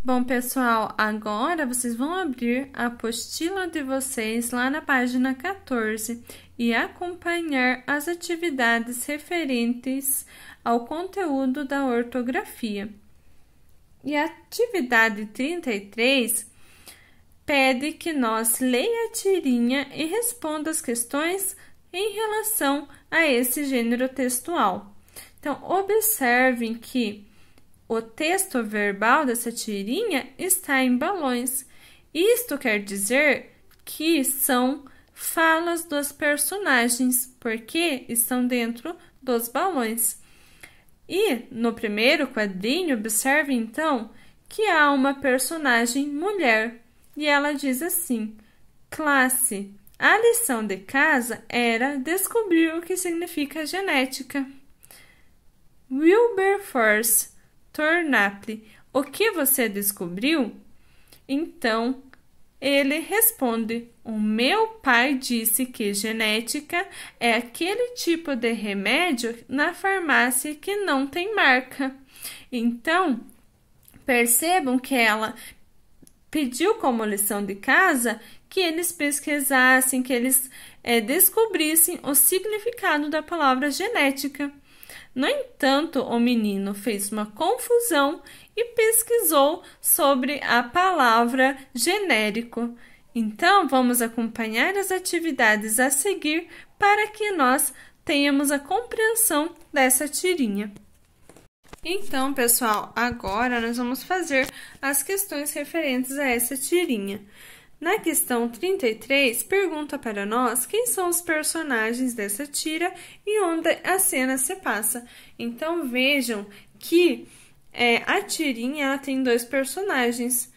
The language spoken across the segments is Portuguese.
Bom, pessoal, agora vocês vão abrir a apostila de vocês lá na página 14 e acompanhar as atividades referentes ao conteúdo da ortografia. E a atividade 33 pede que nós leia a tirinha e responda as questões em relação a esse gênero textual. Então, observem que o texto verbal dessa tirinha está em balões. Isto quer dizer que são falas dos personagens, porque estão dentro dos balões. E no primeiro quadrinho, observe então que há uma personagem mulher e ela diz assim: classe, a lição de casa era descobrir o que significa genética. Wilberforce, Tornaple, o que você descobriu? Então, ele responde: o meu pai disse que genética é aquele tipo de remédio na farmácia que não tem marca. Então, percebam que ela pediu como lição de casa que eles pesquisassem, que eles descobrissem o significado da palavra genética. No entanto, o menino fez uma confusão e pesquisou sobre a palavra genérico. Então, vamos acompanhar as atividades a seguir para que nós tenhamos a compreensão dessa tirinha. Então, pessoal, agora nós vamos fazer as questões referentes a essa tirinha. Na questão 33, pergunta para nós quem são os personagens dessa tira e onde a cena se passa. Então, vejam que a tirinha ela tem dois personagens,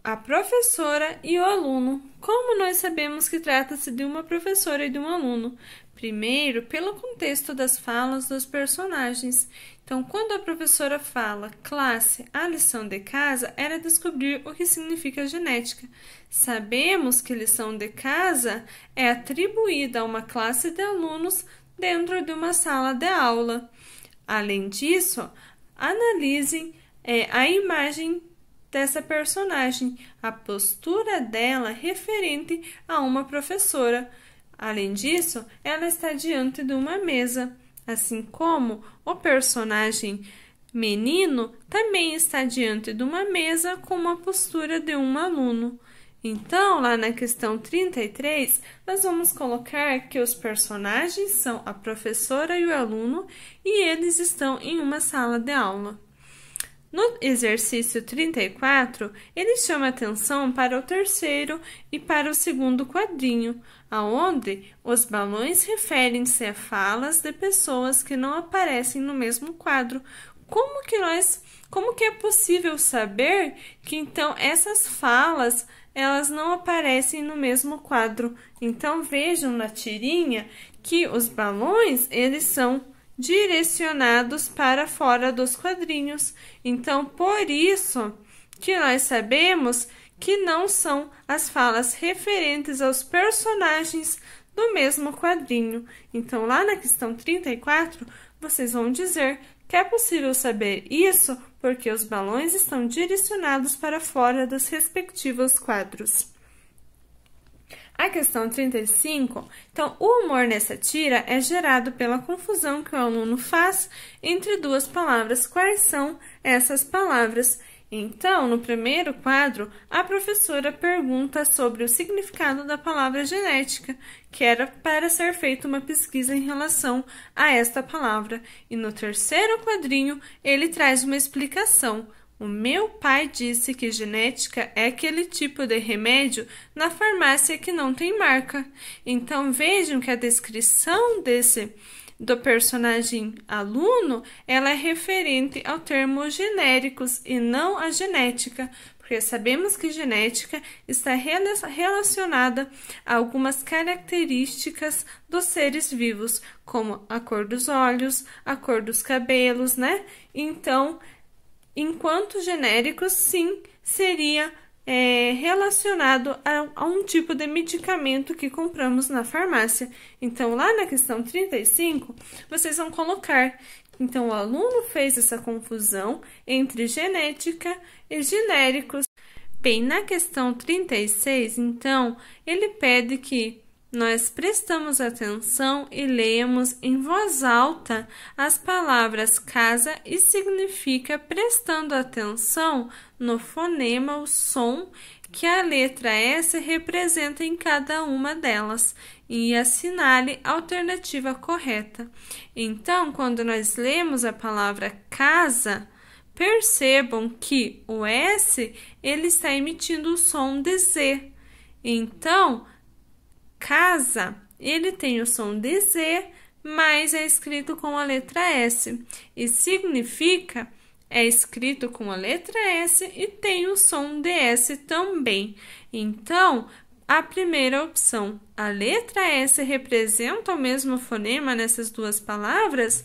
a professora e o aluno. Como nós sabemos que trata-se de uma professora e de um aluno? Primeiro, pelo contexto das falas dos personagens. Então, quando a professora fala classe, a lição de casa era descobrir o que significa genética. Sabemos que lição de casa é atribuída a uma classe de alunos dentro de uma sala de aula. Além disso, analisem a imagem dessa personagem, a postura dela referente a uma professora. Além disso, ela está diante de uma mesa, assim como o personagem menino também está diante de uma mesa com uma postura de um aluno. Então, lá na questão 33, nós vamos colocar que os personagens são a professora e o aluno e eles estão em uma sala de aula. No exercício 34, ele chama atenção para o terceiro e para o segundo quadrinho, aonde os balões referem-se a falas de pessoas que não aparecem no mesmo quadro. Como que é possível saber que então essas falas elas não aparecem no mesmo quadro? Então vejam na tirinha que os balões eles são direcionados para fora dos quadrinhos. Então, por isso que nós sabemos que não são as falas referentes aos personagens do mesmo quadrinho. Então, lá na questão 34, vocês vão dizer que é possível saber isso porque os balões estão direcionados para fora dos respectivos quadros. A questão 35, então, o humor nessa tira é gerado pela confusão que o aluno faz entre duas palavras. Quais são essas palavras? Então, no primeiro quadro, a professora pergunta sobre o significado da palavra genética, que era para ser feita uma pesquisa em relação a esta palavra. E no terceiro quadrinho, ele traz uma explicação. O meu pai disse que genética é aquele tipo de remédio na farmácia que não tem marca. Então, vejam que a descrição do personagem aluno, ela é referente ao termo genéricos e não a genética, porque sabemos que genética está relacionada a algumas características dos seres vivos, como a cor dos olhos, a cor dos cabelos, né? Então, enquanto genéricos, sim, seria relacionado a um tipo de medicamento que compramos na farmácia. Então, lá na questão 35, vocês vão colocar Então, o aluno fez essa confusão entre genética e genéricos. Bem, na questão 36, então, ele pede que nós prestamos atenção e leamos em voz alta as palavras casa e significa, prestando atenção no fonema, o som que a letra S representa em cada uma delas e assinale a alternativa correta. Então, quando nós lemos a palavra casa, percebam que o S ele está emitindo o som de Z. Então, casa, ele tem o som de Z, mas é escrito com a letra S. E significa, é escrito com a letra S e tem o som de S também. Então, a primeira opção, a letra S representa o mesmo fonema nessas duas palavras?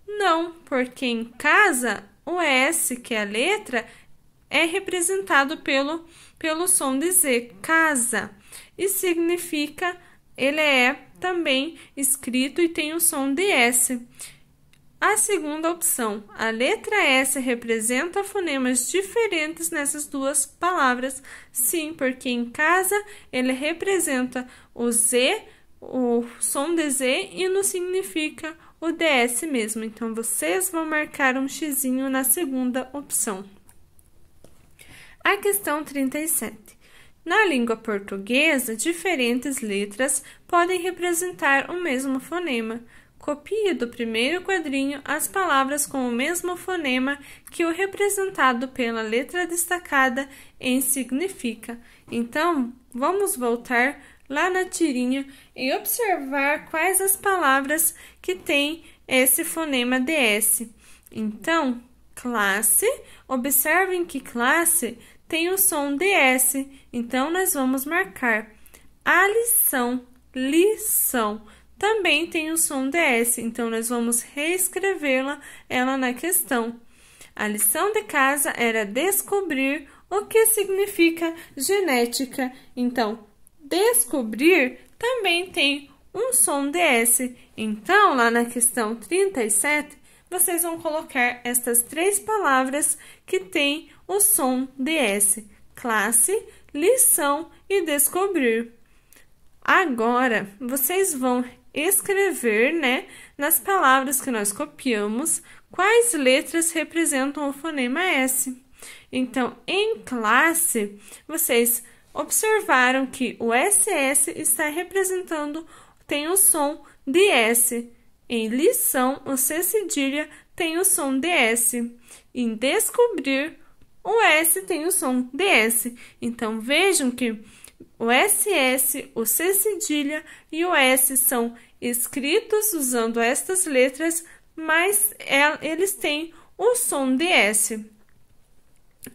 Não, porque em casa, o S, que é a letra, é representado pelo som de Z, casa. E significa, ele é também escrito e tem o som de S. A segunda opção, a letra S representa fonemas diferentes nessas duas palavras. Sim, porque em casa ele representa o Z, o som de Z, e não significa o DS mesmo. Então, vocês vão marcar um xizinho na segunda opção. A questão 37. Na língua portuguesa, diferentes letras podem representar o mesmo fonema. Copie do primeiro quadrinho as palavras com o mesmo fonema que o representado pela letra destacada em significa. Então, vamos voltar lá na tirinha e observar quais as palavras que têm esse fonema DS. Então, classe, observem que classe tem o som DS. Então, nós vamos marcar a lição, lição. Também tem o som DS, então nós vamos reescrevê-la ela na questão. A lição de casa era descobrir o que significa genética. Então, descobrir também tem um som DS. Então, lá na questão 37, vocês vão colocar estas três palavras que têm o som DS: classe, lição e descobrir. Agora, vocês vão escrever, nas palavras que nós copiamos, quais letras representam o fonema S. Então, em classe, vocês observaram que o SS está representando, tem o som de S. Em lição, o C cedilha tem o som de S. Em descobrir, o S tem o som de S. Então, vejam que o SS, o C cedilha e o S são escritos usando estas letras, mas eles têm o som de S.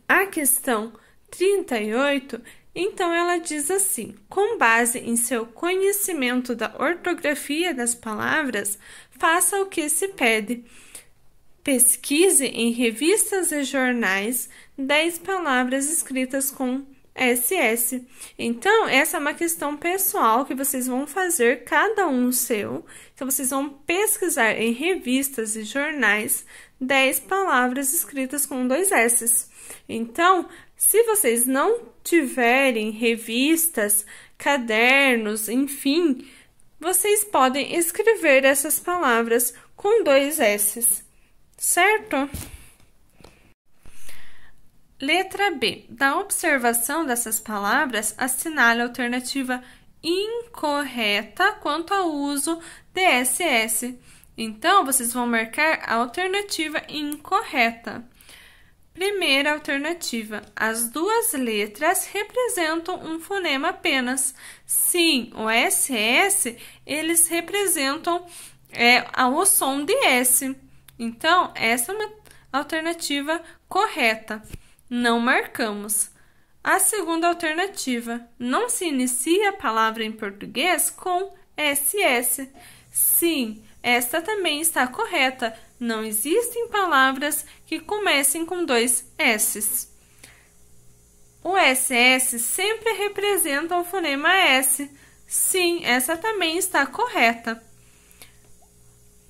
A questão 38, então, ela diz assim: com base em seu conhecimento da ortografia das palavras, faça o que se pede. Pesquise em revistas e jornais 10 palavras escritas com SS. Então, essa é uma questão pessoal que vocês vão fazer, cada um o seu. Então, vocês vão pesquisar em revistas e jornais 10 palavras escritas com 2 S's. Então, se vocês não tiverem revistas, cadernos, enfim, vocês podem escrever essas palavras com 2 S's, certo? Letra B. Da observação dessas palavras, assinale a alternativa incorreta quanto ao uso de SS. Então, vocês vão marcar a alternativa incorreta. Primeira alternativa. As duas letras representam um fonema apenas. Sim, o SS, eles representam o som de S. Então, essa é uma alternativa correta. Não marcamos. A segunda alternativa, não se inicia a palavra em português com SS. Sim, esta também está correta. Não existem palavras que comecem com 2 S's. O SS sempre representa o fonema S. Sim, essa também está correta.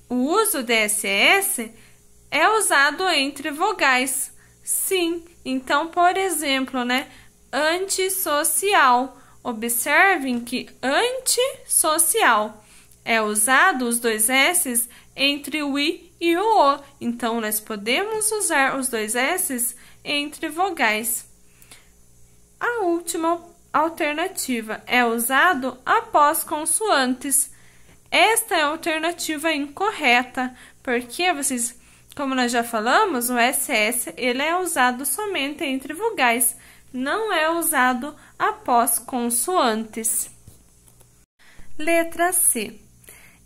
o uso de SS é usado entre vogais. Sim, então, por exemplo, né? Antissocial. Observem que antissocial é usado os dois S's entre o I e o O. Então, nós podemos usar os dois S's entre vogais. A última alternativa é usado após consoantes. Esta é a alternativa incorreta, porque vocês, como nós já falamos, o SS ele é usado somente entre vogais, não é usado após consoantes. Letra C.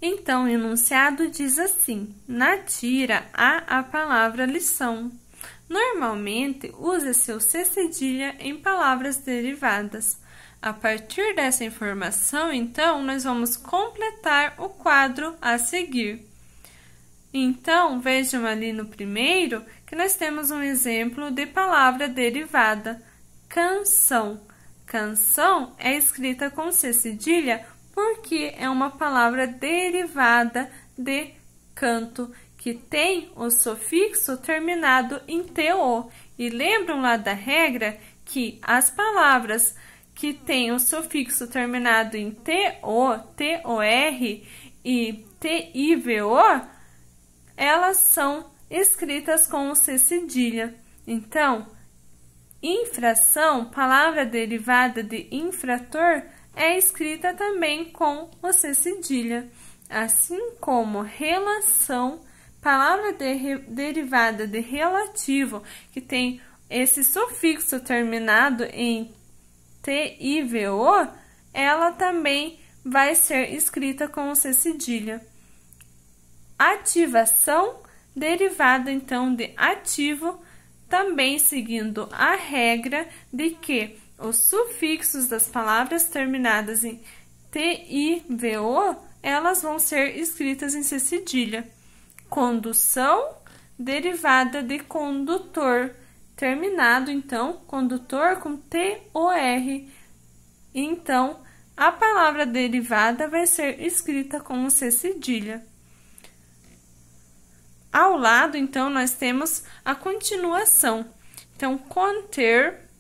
Então, o enunciado diz assim: na tira há a palavra lição. Normalmente, usa-se o C cedilha em palavras derivadas. A partir dessa informação, então, nós vamos completar o quadro a seguir. Então, vejam ali no primeiro que nós temos um exemplo de palavra derivada, canção. Canção é escrita com C cedilha porque é uma palavra derivada de canto, que tem o sufixo terminado em TO. E lembram lá da regra que as palavras que têm o sufixo terminado em TO, TOR e TIVO, elas são escritas com o C cedilha. Então, infração, palavra derivada de infrator, é escrita também com o C cedilha. Assim como relação, palavra derivada de relativo, que tem esse sufixo terminado em TIVO, ela também vai ser escrita com o C cedilha. Ativação, derivada então de ativo, também seguindo a regra de que os sufixos das palavras terminadas em TIVO, elas vão ser escritas em C cedilha. Condução, derivada de condutor, terminado, então, condutor com TOR. Então, a palavra derivada vai ser escrita com o C cedilha. Ao lado, então, nós temos a continuação. Então, conter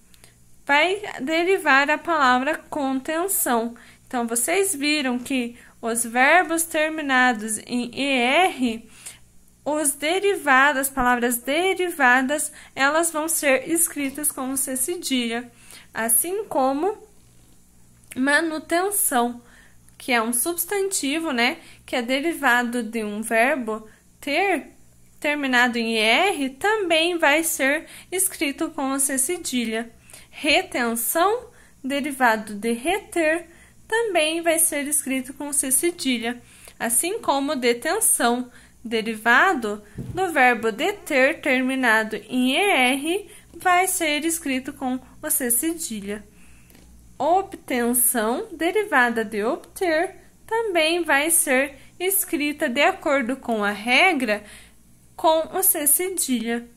vai derivar a palavra contenção. Então, vocês viram que os verbos terminados em ER, as palavras derivadas, elas vão ser escritas com C cedilha, assim como manutenção, que é um substantivo, né, que é derivado de um verbo ter, terminado em ER, também vai ser escrito com C cedilha. Retenção, derivado de reter, também vai ser escrito com C cedilha, assim como detenção, derivado do verbo deter, terminado em ER, vai ser escrito com o C cedilha. Obtenção, derivada de obter, também vai ser escrita de acordo com a regra com o C cedilha.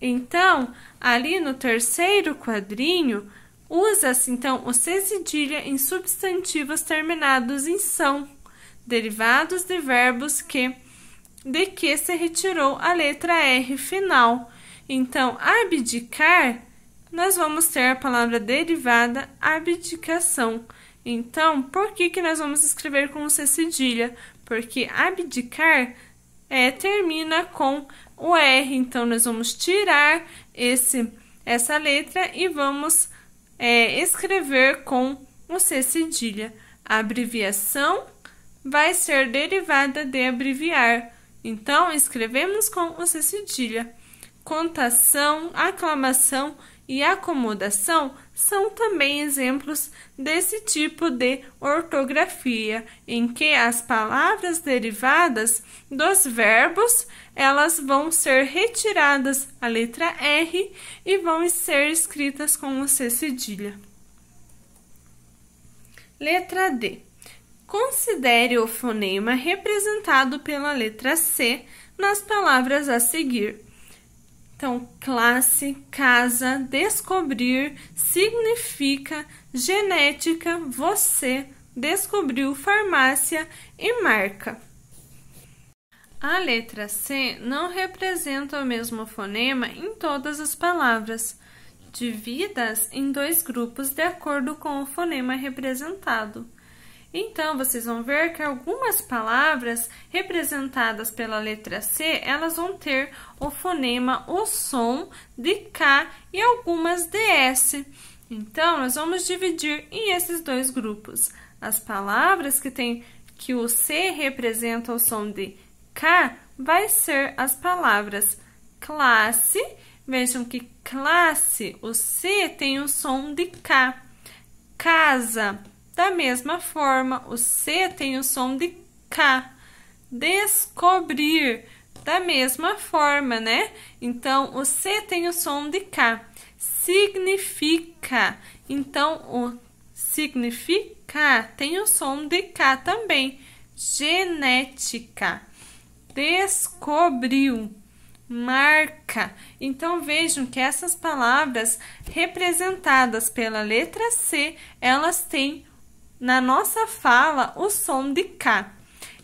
Então, ali no terceiro quadrinho, usa-se então o C cedilha em substantivos terminados em são, derivados de verbos de que se retirou a letra R final. Então, abdicar, nós vamos ter a palavra derivada abdicação. Então, por que nós vamos escrever com o C cedilha? Porque abdicar termina com o R. Então, nós vamos tirar essa letra e vamos escrever com o C cedilha. A abreviação vai ser derivada de abreviar. Então, escrevemos com o C cedilha. Contação, aclamação e acomodação são também exemplos desse tipo de ortografia, em que as palavras derivadas dos verbos, elas vão ser retiradas a letra R e vão ser escritas com o C cedilha. Letra D. Considere o fonema representado pela letra C nas palavras a seguir. Então, classe, casa, descobrir, significa, genética, você, descobriu, farmácia e marca. A letra C não representa o mesmo fonema em todas as palavras, divididas em dois grupos de acordo com o fonema representado. Então, vocês vão ver que algumas palavras representadas pela letra C, elas vão ter o fonema, o som de K e algumas de S. Então, nós vamos dividir em esses dois grupos. As palavras que o C representa o som de K, vai ser as palavras classe. Vejam que classe, o C tem o som de K. Casa, da mesma forma, o C tem o som de K. Descobrir, da mesma forma, né? Então, o C tem o som de K. Significa, então, o significa tem o som de K também. Genética, descobriu, marca. Então, vejam que essas palavras representadas pela letra C, elas têm, na nossa fala, o som de K.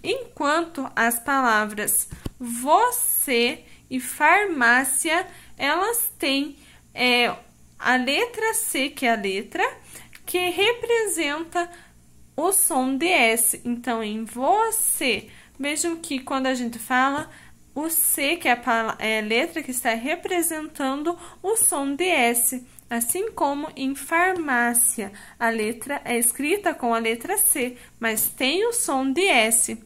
Enquanto as palavras você e farmácia, elas têm a letra C, que é a letra que representa o som de S. Então, em você, vejam que quando a gente fala, o C, que é a letra que está representando o som de S. Assim como em farmácia, a letra é escrita com a letra C, mas tem o som de S.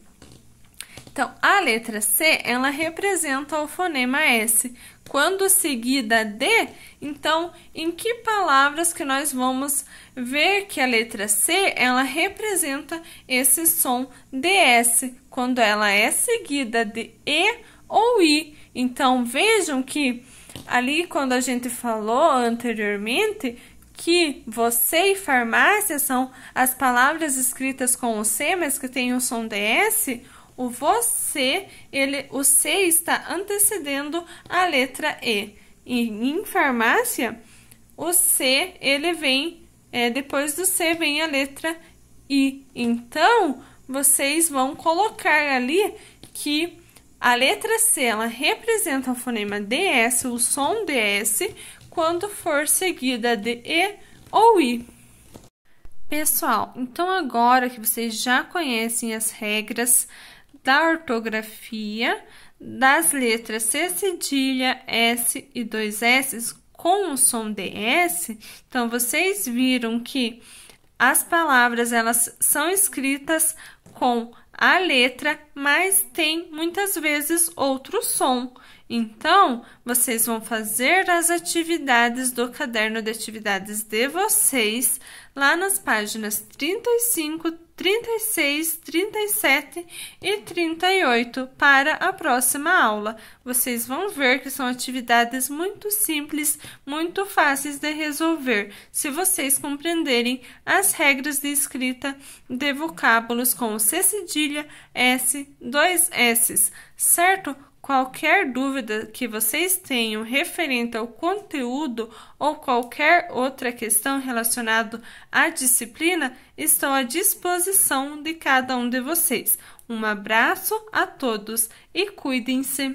Então, a letra C, ela representa o fonema S. Quando seguida de, então, em que palavras que nós vamos ver que a letra C, ela representa esse som de S, quando ela é seguida de E ou I. Então, vejam que ali, quando a gente falou anteriormente, que você e farmácia são as palavras escritas com o C, mas que tem o som de S, o você, o C está antecedendo a letra E. E em farmácia, o C, ele vem, depois do C vem a letra I. Então, vocês vão colocar ali que a letra C, ela representa o fonema DS, o som DS, quando for seguida de E ou I. Pessoal, então agora que vocês já conhecem as regras da ortografia, das letras C cedilha, S e dois S com o som de S, então vocês viram que as palavras elas são escritas com a letra, mas tem muitas vezes outro som. Então, vocês vão fazer as atividades do caderno de atividades de vocês lá nas páginas 35, 36, 37 e 38 para a próxima aula. Vocês vão ver que são atividades muito simples, muito fáceis de resolver, se vocês compreenderem as regras de escrita de vocábulos com o C cedilha, S, dois S's, certo? Qualquer dúvida que vocês tenham referente ao conteúdo ou qualquer outra questão relacionada à disciplina, estou à disposição de cada um de vocês. Um abraço a todos e cuidem-se!